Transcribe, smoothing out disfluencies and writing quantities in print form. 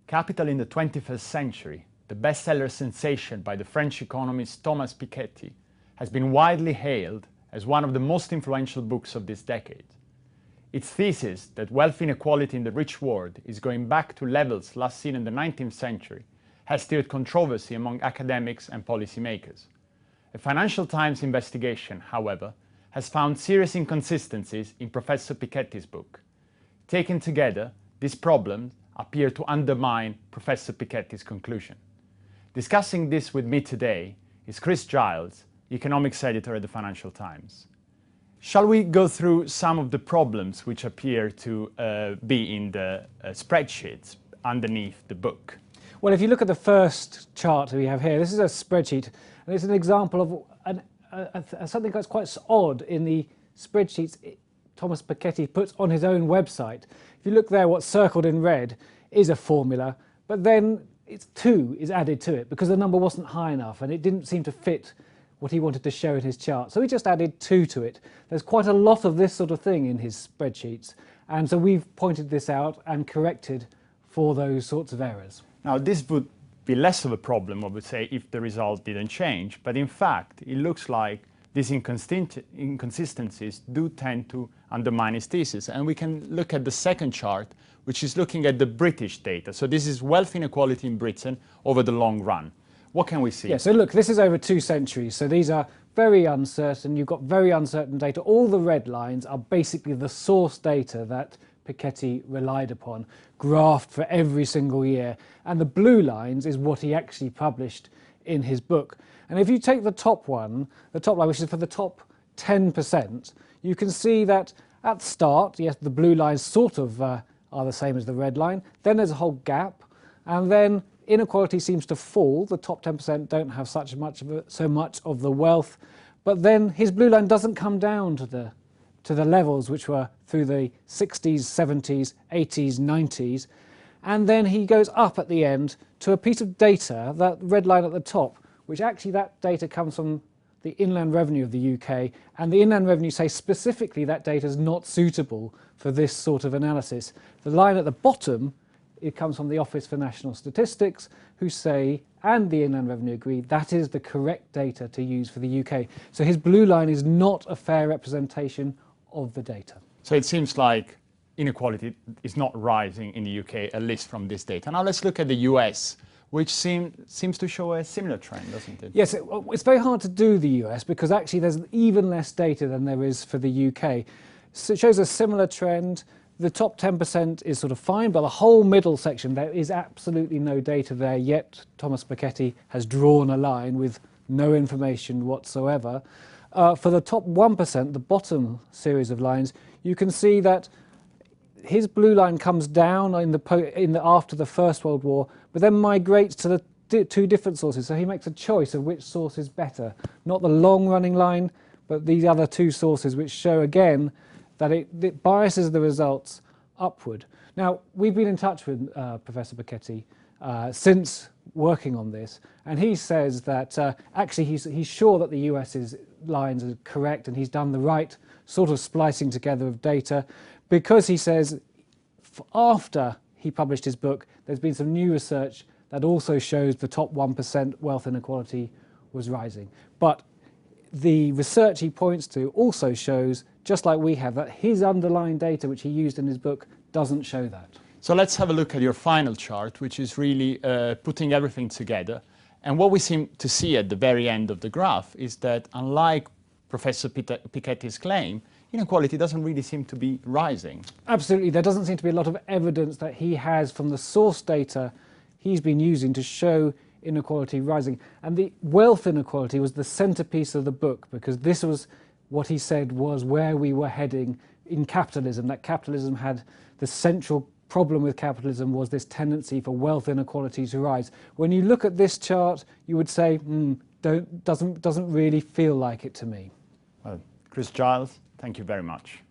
Capital in the 21st Century, the bestseller sensation by the French economist Thomas Piketty, has been widely hailed as one of the most influential books of this decade. Its thesis that wealth inequality in the rich world is going back to levels last seen in the 19th century has stirred controversy among academics and policymakers. A Financial Times investigation, however, has found serious inconsistencies in Professor Piketty's book. Taken together, these problems appear to undermine Professor Piketty's conclusion. Discussing this with me today is Chris Giles, economics editor at the Financial Times. Shall we go through some of the problems which appear to be in the spreadsheets underneath the book? Well, if you look at the first chart we have here, this is a spreadsheet, and it's an example of something that's quite odd in the spreadsheets Thomas Piketty puts on his own website. If you look there, what's circled in red is a formula, but then it's 2 is added to it because the number wasn't high enough and it didn't seem to fit what he wanted to show in his chart. So he just added 2 to it. There's quite a lot of this sort of thing in his spreadsheets, and so we've pointed this out and corrected for those sorts of errors. Now, this would be less of a problem, I would say, if the result didn't change, but in fact, it looks like these inconsistencies do tend to undermine his thesis. And we can look at the second chart, which is looking at the British data. So this is wealth inequality in Britain over the long run. What can we see? Yeah, so look, this is over 2 centuries, so these are very uncertain. You've got very uncertain data. All the red lines are basically the source data that Piketty relied upon, graphed for every single year. And the blue lines is what he actually published in his book. And if you take the top one, the top line, which is for the top 10%, you can see that at the start, yes, the blue lines sort of are the same as the red line. Then there's a whole gap, and then inequality seems to fall. The top 10% don't have so much of the wealth, but then his blue line doesn't come down to the levels which were through the 60s, 70s, 80s, 90s, and then he goes up at the end to a piece of data, that red line at the top, which actually that data comes from the inland revenue of the UK, and the inland revenue say specifically that data is not suitable for this sort of analysis. The line at the bottom, it comes from the Office for National Statistics, who say, and the inland revenue agree, that is the correct data to use for the UK. So his blue line is not a fair representation of the data. So it seems like inequality is not rising in the UK, at least from this data. Now let's look at the US, which seems to show a similar trend, doesn't it? Yes, it's very hard to do the US because actually there's even less data than there is for the UK. So it shows a similar trend. The top 10% is sort of fine, but the whole middle section, there is absolutely no data there yet. Thomas Piketty has drawn a line with no information whatsoever. For the top 1%, the bottom series of lines, you can see that his blue line comes down after the First World War, but then migrates to the 2 different sources. So he makes a choice of which source is better. Not the long-running line, but these other 2 sources, which show again that it biases the results upward. Now, we've been in touch with Professor Piketty since working on this, and he says that actually he's sure that the US's lines are correct and he's done the right sort of splicing together of data, because he says after he published his book, there's been some new research that also shows the top 1% wealth inequality was rising. But the research he points to also shows, just like we have, that his underlying data, which he used in his book, doesn't show that. So let's have a look at your final chart, which is really putting everything together. And what we seem to see at the very end of the graph is that, unlike Professor Piketty's claim, inequality doesn't really seem to be rising. Absolutely. There doesn't seem to be a lot of evidence that he has from the source data he's been using to show inequality rising. And the wealth inequality was the centerpiece of the book, because this was what he said was where we were heading in capitalism, that capitalism had the central problem with capitalism was this tendency for wealth inequality to rise. When you look at this chart, you would say, doesn't really feel like it to me. Well, Chris Giles, thank you very much.